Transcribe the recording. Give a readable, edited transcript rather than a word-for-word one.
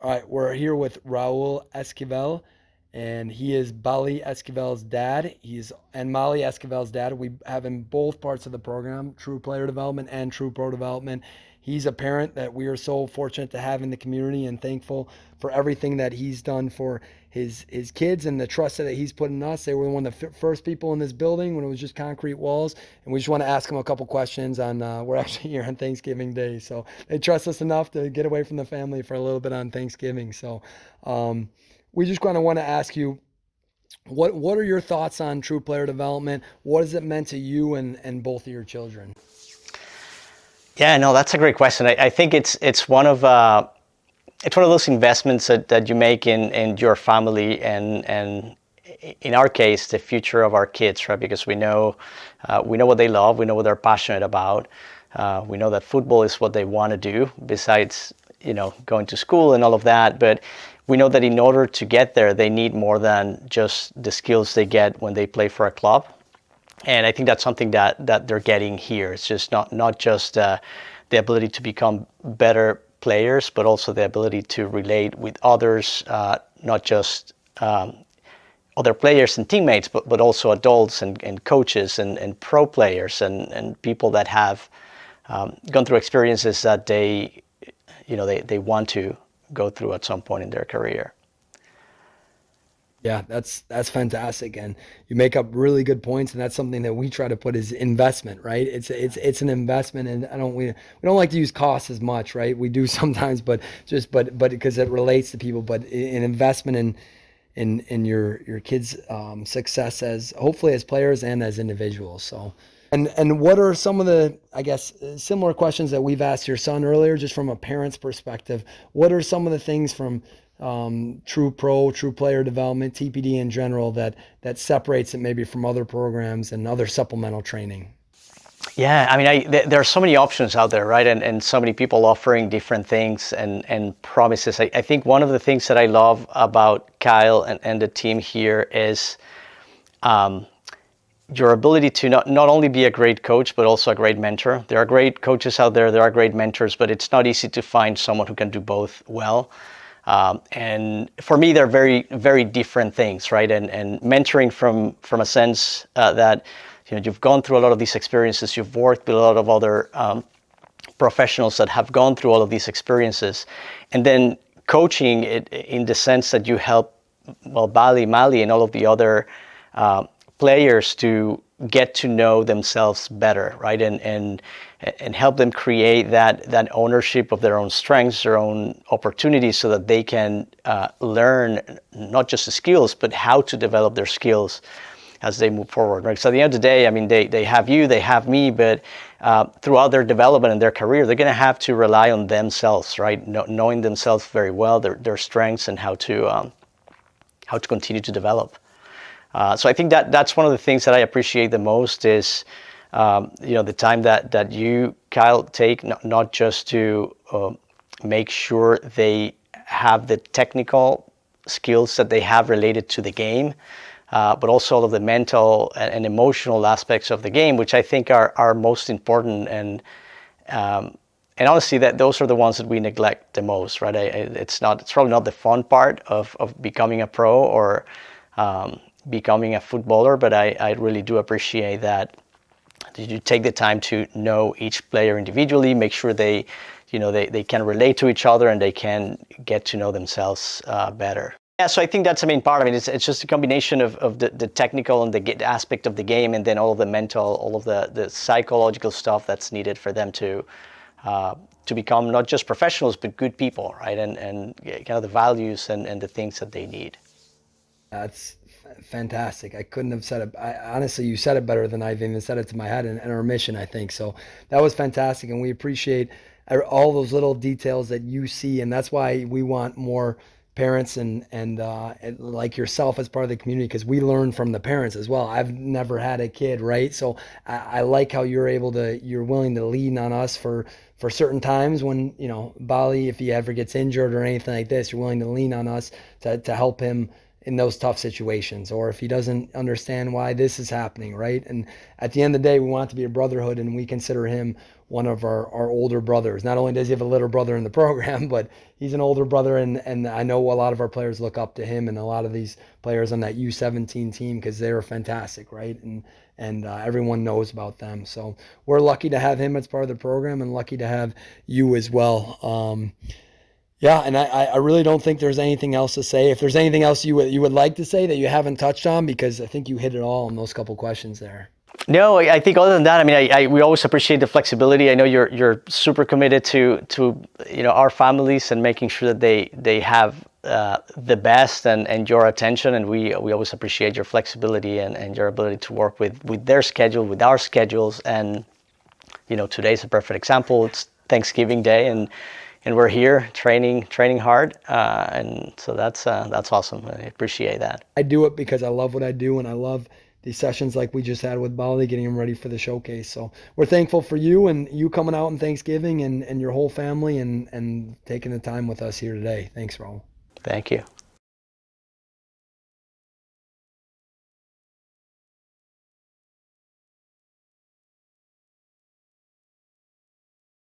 All right, we're here with Raul Esquivel, and he is Bali Esquivel's dad. He's and Mali Esquivel's dad. We have him both parts of the program, True Player Development and True Pro Development. He's a parent that we are so fortunate to have in the community and thankful for everything that he's done for his kids and the trust that he's put in us. They were one of the first people in this building when it was just concrete walls, and we just want to ask him a couple questions on. We're actually here on Thanksgiving Day, so they trust us enough to get away from the family for a little bit on Thanksgiving. So um, we just kind of want to ask you, what are your thoughts on true player development? What has it meant to you and both of your children? Yeah, no, that's a great question. I think it's one of those investments that you make in your family and in our case the future of our kids, right? Because we know what they love, we know what they're passionate about, we know that football is what they want to do besides going to school and all of that, but we know that in order to get there they need more than just the skills they get when they play for a club. And I think that's something that they're getting here. It's just not just the ability to become better players, but also the ability to relate with others, not just other players and teammates, but also adults and coaches and pro players and people that have gone through experiences that they want to go through at some point in their career. Yeah, that's fantastic, and you make up really good points, and that's something that we try to put as investment, right? It's an investment, and we don't like to use costs as much, right? We do sometimes, but because it relates to people, but an investment in your kids' success as hopefully as players and as individuals. So, and what are some of the, I guess, similar questions that we've asked your son earlier, just from a parent's perspective? What are some of the things from true player development, TPD in general, that separates it maybe from other programs and other supplemental training? Yeah, I mean, there are so many options out there, right? And so many people offering different things and promises. I think one of the things that I love about Kyle and the team here is your ability to not only be a great coach, but also a great mentor. There are great coaches out there are great mentors, but it's not easy to find someone who can do both well. And for me, they're very, very different things, right? And mentoring from a sense that you've gone through a lot of these experiences, you've worked with a lot of other professionals that have gone through all of these experiences, and then coaching it in the sense that you help, well, Bali, Mali, and all of the other players to get to know themselves better, right? And help them create that ownership of their own strengths, their own opportunities, so that they can learn not just the skills, but how to develop their skills as they move forward, right? So at the end of the day, I mean, they have you, they have me, but throughout their development and their career, they're going to have to rely on themselves, right? Knowing themselves very well, their strengths, and how to continue to develop. So I think that's one of the things that I appreciate the most is the time that you, Kyle, take not just to make sure they have the technical skills that they have related to the game, but also all of the mental and emotional aspects of the game, which I think are most important. And honestly, that those are the ones that we neglect the most, right? It's probably not the fun part of becoming a pro or becoming a footballer, but I really do appreciate that you take the time to know each player individually, make sure they can relate to each other and they can get to know themselves better. Yeah, so I think that's the main part. I mean, it's just a combination of the technical and the aspect of the game, and then all of the mental, all of the psychological stuff that's needed for them to become not just professionals, but good people, right? And kind of the values and the things that they need. That's fantastic. I couldn't have said it. Honestly, you said it better than I've even said it to my head in our mission, I think. So that was fantastic. And we appreciate all those little details that you see. And that's why we want more parents and like yourself as part of the community, because we learn from the parents as well. I've never had a kid, right? So I like how you're willing to lean on us for certain times when, Bali, if he ever gets injured or anything like this, you're willing to lean on us to help him in those tough situations, or if he doesn't understand why this is happening, right? And at the end of the day, we want it to be a brotherhood, and we consider him one of our older brothers. Not only does he have a little brother in the program, but he's an older brother, and I know a lot of our players look up to him and a lot of these players on that U17 team because they were fantastic, right? And everyone knows about them. So we're lucky to have him as part of the program and lucky to have you as well. Yeah, and I really don't think there's anything else to say. If there's anything else you would like to say that you haven't touched on, because I think you hit it all in those couple questions there. No, I think other than that, I mean, we always appreciate the flexibility. I know you're super committed to our families and making sure that they have the best and your attention, and we always appreciate your flexibility and your ability to work with their schedule, with our schedules, and today's a perfect example. It's Thanksgiving Day, and we're here training hard, and so that's awesome. I appreciate that. I do it because I love what I do, and I love these sessions like we just had with Bali, getting him ready for the showcase. So we're thankful for you and you coming out on Thanksgiving and your whole family and taking the time with us here today. Thanks, Raul. Thank you.